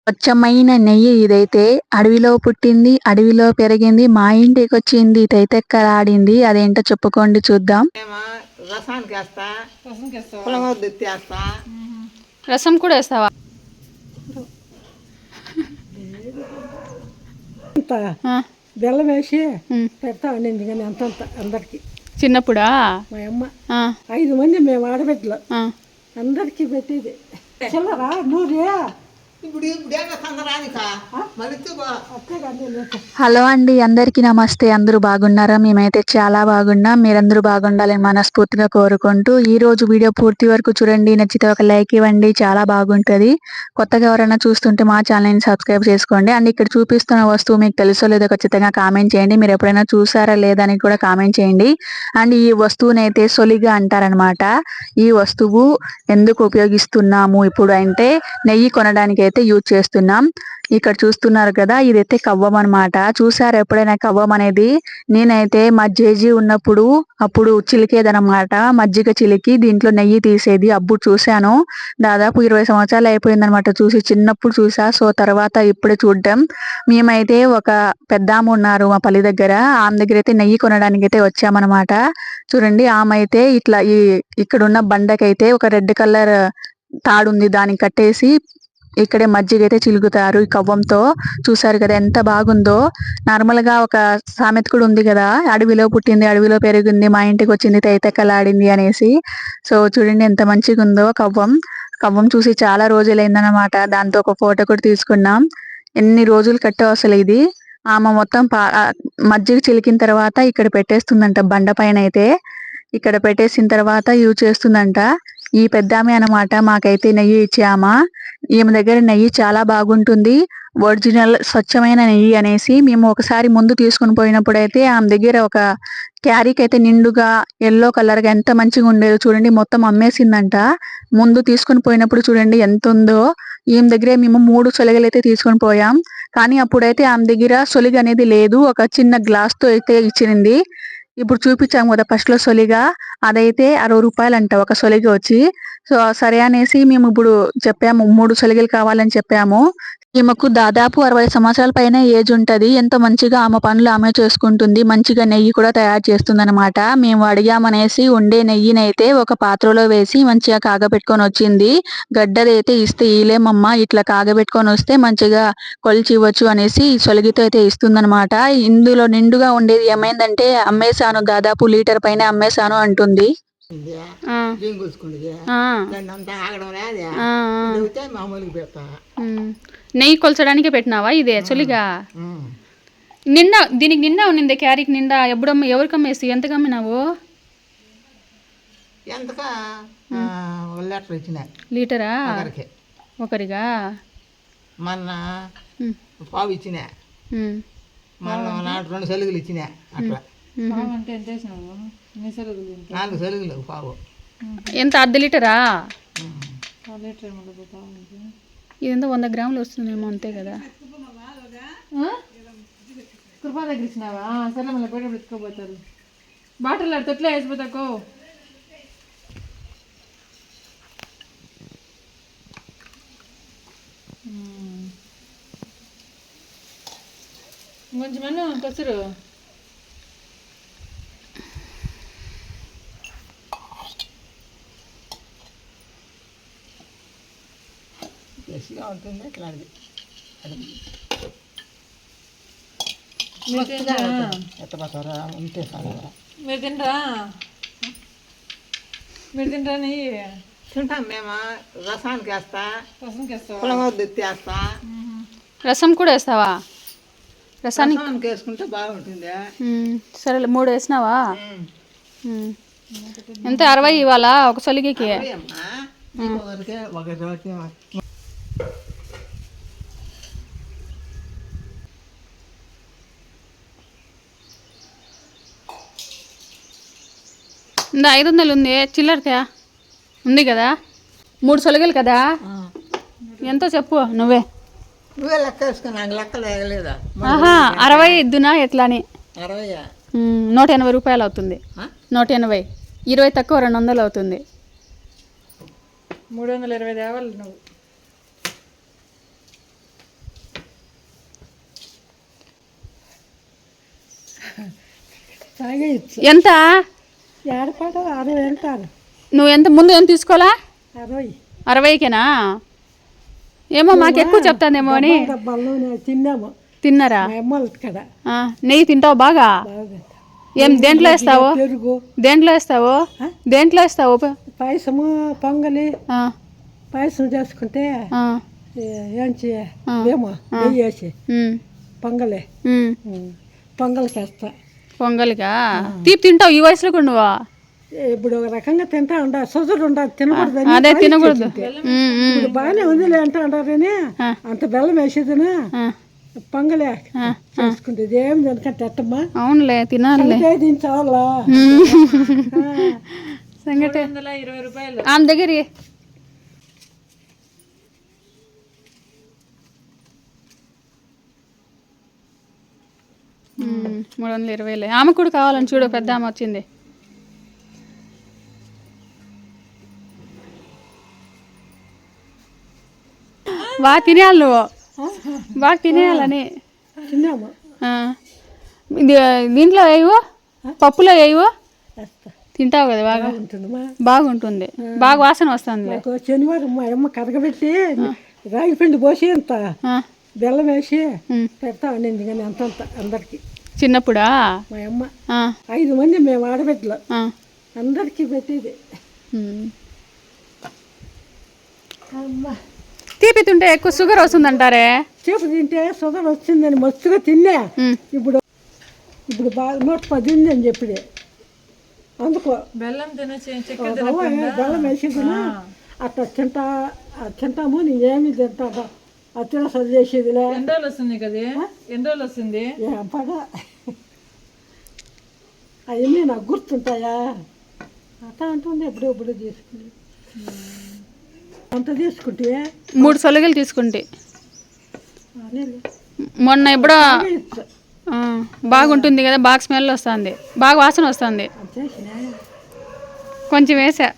స్వచ్ఛమైన నెయ్యి ఇదైతే. అడవిలో పుట్టింది, అడవిలో పెరిగింది, మా ఇంటికొచ్చింది, తైతెక్కలాడింది. అదేంటో చెప్పుకోండి చూద్దాం. రసం కూడా వేస్తావా? బెల్లం వేసి పెడతా ఉండింది కానీ అంత అందరికి. చిన్నప్పుడా మా అమ్మ 5 మంది మేము ఆడబిడ్డలు అందరికి పెట్టేది. చిల్లరా నూరే. హలో అండి, అందరికీ నమస్తే. అందరూ బాగున్నారా? మేమైతే చాలా బాగున్నాం. మీరందరూ బాగుండాలని మనస్ఫూర్తిగా కోరుకుంటూ ఈ రోజు వీడియో పూర్తి వరకు చూడండి. నచ్చితే ఒక లైక్ ఇవ్వండి, చాలా బాగుంటుంది. కొత్తగా ఎవరైనా చూస్తుంటే మా ఛానల్ని సబ్స్క్రైబ్ చేసుకోండి. అండ్ ఇక్కడ చూపిస్తున్న వస్తువు మీకు తెలుసో లేదో ఖచ్చితంగా కామెంట్ చేయండి. మీరు ఎప్పుడైనా చూసారా లేదా అని కూడా కామెంట్ చేయండి. అండ్ ఈ వస్తువునైతే సొలిగా అంటారనమాట. ఈ వస్తువు ఎందుకు ఉపయోగిస్తున్నాము ఇప్పుడు అంటే నెయ్యి కొనడానికి అయితే యూజ్ చేస్తున్నాం. ఇక్కడ చూస్తున్నారు కదా, ఇదైతే కవ్వం అనమాట. చూసారు ఎప్పుడైనా కవ్వం అనేది? నేనైతే మా జేజీ ఉన్నప్పుడు అప్పుడు చిలికేదనమాట. మజ్జిగ చిలికి దీంట్లో నెయ్యి తీసేది. అప్పుడు చూశాను. దాదాపు 20 సంవత్సరాలు అయిపోయిందనమాట చూసి. చిన్నప్పుడు చూసా. సో తర్వాత ఇప్పుడే చూడడం. మేమైతే ఒక పెద్దామ ఉన్నారు మా పల్లి దగ్గర. ఆమె దగ్గర అయితే నెయ్యి కొనడానికి అయితే వచ్చామన్నమాట. చూడండి, ఆమె అయితే ఇట్లా ఇక్కడున్న బండకైతే ఒక రెడ్ కలర్ తాడుంది, దానికి కట్టేసి ఇక్కడే మజ్జిగ అయితే చిలుకుతారు ఈ కవ్వంతో. చూసారు కదా ఎంత బాగుందో. నార్మల్ గా ఒక సామెత కూడా ఉంది కదా, అడవిలో పుట్టింది, అడవిలో పెరిగింది, మా ఇంటికి వచ్చింది, తైతెక్కలాడింది అనేసి. సో చూడండి ఎంత మంచిగా ఉందో కవ్వం. కవ్వం చూసి చాలా రోజులైందనమాట. దాంతో ఒక ఫోటో కూడా తీసుకున్నాం. ఎన్ని రోజులు కట్టో అసలు ఇది. ఆమె మొత్తం మజ్జిగ చిలికిన తర్వాత ఇక్కడ పెట్టేస్తుందంట బండ పైన అయితే. ఇక్కడ పెట్టేసిన తర్వాత యూజ్ చేస్తుందంట. ఈ పెద్దామె అనమాట మాకైతే నెయ్యి ఇచ్చామా. ఈమె దగ్గర నెయ్యి చాలా బాగుంటుంది, ఒరిజినల్ స్వచ్ఛమైన నెయ్యి అనేసి. మేము ఒకసారి ముందు తీసుకుని పోయినప్పుడు అయితే ఆమె దగ్గర ఒక క్యారీకి అయితే నిండుగా ఎల్లో కలర్గా ఎంత మంచిగా ఉండేదో చూడండి. మొత్తం అమ్మేసిందంట. ముందు తీసుకుని పోయినప్పుడు చూడండి ఎంత ఉందో. ఈమె దగ్గరే మేము 3 సొలగలు అయితే తీసుకొని పోయాం. కానీ అప్పుడైతే ఆమె దగ్గర సొలిగ అనేది లేదు, ఒక చిన్న గ్లాస్తో అయితే ఇచ్చింది. ఇప్పుడు చూపించాము కదా ఫస్ట్ లో సొలిగా, అదైతే 60 రూపాయలు అంట ఒక సొలిగ వచ్చి. సో సరే అనేసి మేము ఇప్పుడు చెప్పాము 3 సొలిగలు కావాలని చెప్పాము. ఈమెకు దాదాపు 60 సంవత్సరాల పైన ఏజ్ ఉంటది. ఎంతో మంచిగా ఆమె పనులు ఆమె చేసుకుంటుంది. మంచిగా నెయ్యి కూడా తయారు చేస్తుంది అనమాట. మేము అడిగామనేసి ఉండే నెయ్యినైతే ఒక పాత్రలో వేసి మంచిగా కాగబెట్టుకొని వచ్చింది. గడ్డదైతే ఇస్తే ఇలేమమ్మా, ఇట్లా కాగబెట్టుకొని వస్తే మంచిగా కొలిచి ఇవ్వచ్చు అనేసి సొలిగితో అయితే ఇస్తుందనమాట. ఇందులో నిండుగా ఉండేది ఏమైందంటే అమ్మేశాను, దాదాపు లీటర్ పైన అమ్మేశాను అంటుంది. నెయ్యి కొలచడానికి పెట్టినావా ఇదే చొలిగా? నిండా దీనికి నిండా ఉన్నింది, క్యారీకి నిండా. ఎప్పుడమ్మ ఎవరికి అమ్మేసి ఎంతకు అమ్మినావు? లీటరా ఒకరిగా? మొన్న పావు ఇచ్చిన, మొన్న 2 సలుగులు ఇచ్చిన. అట్లా 4 సలుగులు పావు. ఎంత? 1/2 లీటరా? ఇదంతా 100 గ్రాములు వస్తుందేమో, అంతే కదా? కృపా దగ్గర ఇచ్చినావా? సరే మళ్ళీ బయట పెట్టుకోబోతారు. బాటిల్ తొట్లే వేసిపోతాకో. కొంచెం అన్న పసురు టేస్ట్గా ఉంటుంది. ఇట్లాంటిది ఎత్తపోతారా ఉంటే సారా. మీరు తినరా? మీరు తినరా? నెయ్యి తింటాం మేము. రసానికి వేస్తా, వేస్తా. రసం కూడా వేస్తావా? రసానికి వేసుకుంటే బాగుంటుంది. సరే 3 వేసినావా? ఎంత? 60 ఇవ్వాలా ఒక సొలిగికి? ఇందా 500 ఉంది, చిల్లరతే ఉంది కదా? 3 సొలగలు కదా? ఎంతో చెప్పు నువ్వే. లెక్క వేసుకో, నాకు లెక్కలు వేయలేదా? 60 ఇద్దునా ఎట్లా అని? 180 రూపాయలు అవుతుంది. 180, 20 తక్కువ 200 అవుతుంది. 320 తేవాలి నువ్వు. తాగేయచ్చు. ఎంత? ఏడపాట 60 అంటారు. నువ్వు ఎంత ముందు ఎంత తీసుకోవాలా? 60. 60కేనా? ఏమో మాకు ఎక్కువ చెప్తాందేమో అని. డబ్బాల్లో తిన్నాము. తిన్నారా? మా అమ్మ ఇక్కడ నెయ్యి తింటావు బాగా? ఏం దేంట్లో వేస్తావు? పెరుగు. దేంట్లో వేస్తావు? దేంట్లో వేస్తావు? పాయసము, పొంగలి. పాయసం చేసుకుంటే ఏంచి ఏమో నెయ్యి వేసి పొంగలి. పొంగలికి వేస్తా. పొంగలిగా? తీపి తింటావు ఈ వయసులో కూడా నువ్వు? ఇప్పుడు ఒక రకంగా తింటా ఉండ, సుజుడు ఉండదు, తినకూడదు. అదే తినకూడదు. ఇప్పుడు బాగానే ఉందిలే అంటా అంటారని అంత బెల్లం వేసేదినా పొంగలే చేసుకుంటుంది. ఏం తినకంటే ఎట్టమ్మా. అవునులే తినాలి. చాలా సంగతి 20 రూపాయలు ఆమె దగ్గర. 320. ఆమె కూడా కావాలని చూడు, పెద్ద ఆమె వచ్చింది. బాగా తినేయాలి నువ్వు, బాగా తినేయాలని. దీంట్లో వేయవు, పప్పులో వేయవు, తింటావు కదా బాగా. బాగుంటుంది, బాగా వాసన వస్తుంది. శనివారం మా అమ్మ కరగబెట్టి రాగి పిండి పోసి అంత బెల్లం వేసి పెడతా ఉండింది కానీ అంతంత అందరికి. చిన్నప్పుడా? మా అమ్మ 5 మంది మేము ఆడబిడ్డలు, అందరికి పెట్టేది. తీపి తింటే ఎక్కువ షుగర్ వస్తుందంటారే? తీపి తింటే షుగర్ వచ్చిందని మస్తుగా తిన్నా. ఇప్పుడు బాగా 110 ఉంది అని చెప్పి అందుకో బెల్లం బెల్లం వేసేదినా అట్లా తింటాము. నేనేమి తింటా అత్తిన సరి చేసేదిలే. ఎన్ని రోజులు వస్తుంది కదా? ఎన్ని రోజులు వస్తుంది? పగా అవన్నీ నాకు గుర్తుంటాయా? అట్లా అంటుండే ఎప్పుడు తీసుకుంటే అంత తీసుకుంటే 3 సొలగలు తీసుకుంటే మొన్న ఎప్పుడో బాగుంటుంది కదా, బాగా స్మెల్ వస్తుంది, బాగా వాసన వస్తుంది. కొంచెం వేసా.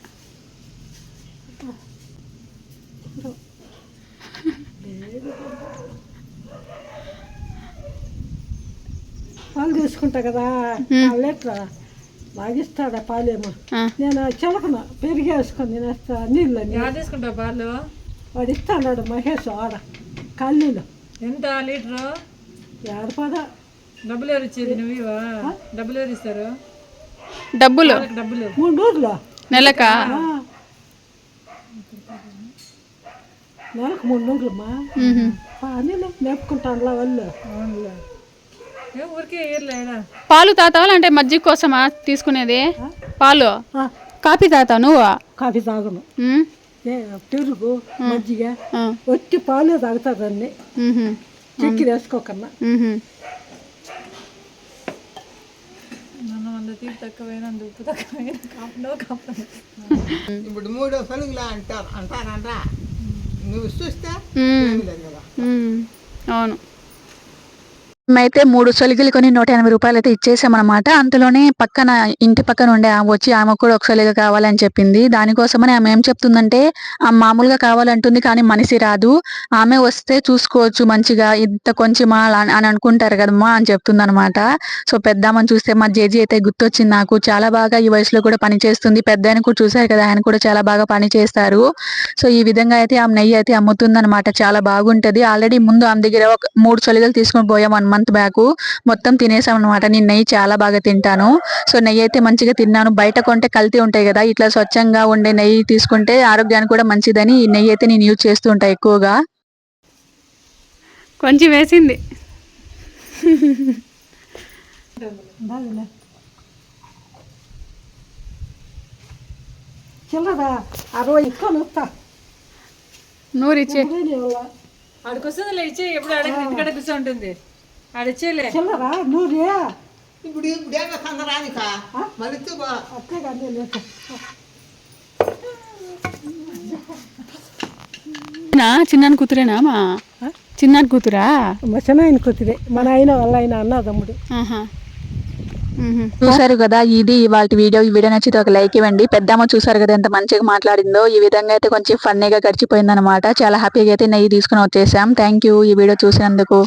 పాలు తీసుకుంటా కదా, లీటర్ లాగిస్తాడా పాలేమో. నేను చిలకను పెరిగి వేసుకొని తినేస్తా నీళ్ళని. తీసుకుంటా పాలు వాడు ఇస్తాడు మహేష్ ఆడ కల్లీలో. ఎంత లీటరు? 50. డబ్బులు ఎవరు ఇచ్చేది? నువ్వు డబ్బులు ఎవరు ఇస్తారు? డబ్బులు 3 రోజులు నెలకా? నెలకు 3 రోజులమ్మా. నీళ్ళు మేపుకుంటాను వాళ్ళు. పాలు తాతావా అంటే మజ్జిగ కోసమా తీసుకునేది? పాలు కాఫీ తాతావు నువ్వు? కాఫీ తాగను, పెరుగు మజ్జిగ ఒట్టి పాలే తాగుతాదాన్ని, చక్కెర వేసుకోకన్నా. ఇప్పుడు 3 సలుగులా అంటారంటా నువ్వు చూస్తే. అవును. మేమైతే 3 సొలిగలు కొని 180 రూపాయలు అయితే ఇచ్చేసామన్నమాట. అంతలోనే పక్కన ఇంటి పక్కన ఉండే ఆమె వచ్చి ఆమెకు కూడా ఒక సొలిగ కావాలని చెప్పింది. దానికోసమని ఆమె ఏం చెప్తుందంటే మామూలుగా కావాలంటుంది కానీ మనిషి రాదు, ఆమె వస్తే చూసుకోవచ్చు మంచిగా, ఇంత కొంచెమా అని అనుకుంటారు కదమ్మా అని చెప్తుంది అనమాట. సో పెద్దామని చూస్తే మా జేజీ అయితే గుర్తొచ్చింది నాకు. చాలా బాగా ఈ వయసులో కూడా పని చేస్తుంది. పెద్ద ఆయన కూడా చూసారు కదా, ఆయన కూడా చాలా బాగా పని చేస్తారు. సో ఈ విధంగా అయితే ఆమె నెయ్యి అయితే అమ్ముతుంది అనమాట. చాలా బాగుంటది. ఆల్రెడీ ముందు ఆమె దగ్గర ఒక 3 సొలిగలు తీసుకొని పోయాం 1 మంత్ బ్యాక్, మొత్తం తినేసాం అనమాట. నేను నెయ్యి చాలా బాగా తింటాను. సో నెయ్యి అయితే మంచిగా తిన్నాను. బయట కొంటే కల్తీ ఉంటాయి కదా, ఇట్లా స్వచ్ఛంగా ఉండే నెయ్యి తీసుకుంటే ఆరోగ్యానికి కూడా మంచిదని ఈ నెయ్యి అయితే నేను యూజ్ చేస్తూ ఉంటాను ఎక్కువగా. కొంచెం వేసింది. చిల్లరా 60 ఇక్కని వస్తా. నూరిచ్చే ఆడికొస్తుంది ఇచ్చే, ఎప్పుడు అడగ ఇంటికాడ కూర్చో ఉంటుంది. ఆడిచ్చేలే చిల్లరా 100. ఇప్పుడు ఏమో సందరానిక మళ్ళీ అట్లే కానీ చిన్నాన్న కూతురేనా? మా చిన్నాన్న కూతురా? మా చిన్నాయన కూతురే, మన ఆయన వాళ్ళ ఆయన అన్నదమ్ముడు. చూసారు కదా, ఇది ఇవాళ వీడియో. ఈ వీడియో నచ్చితే ఒక లైక్ ఇవ్వండి. పెద్దమ్మ చూసారు కదా ఎంత మంచిగా మాట్లాడిందో. ఈ విధంగా అయితే కొంచెం ఫన్నీగా గడిచిపోయింది అనమాట. చాలా హ్యాపీగా అయితే నెయ్యి తీసుకుని వచ్చేసాం. థ్యాంక్ యూ ఈ వీడియో చూసినందుకు.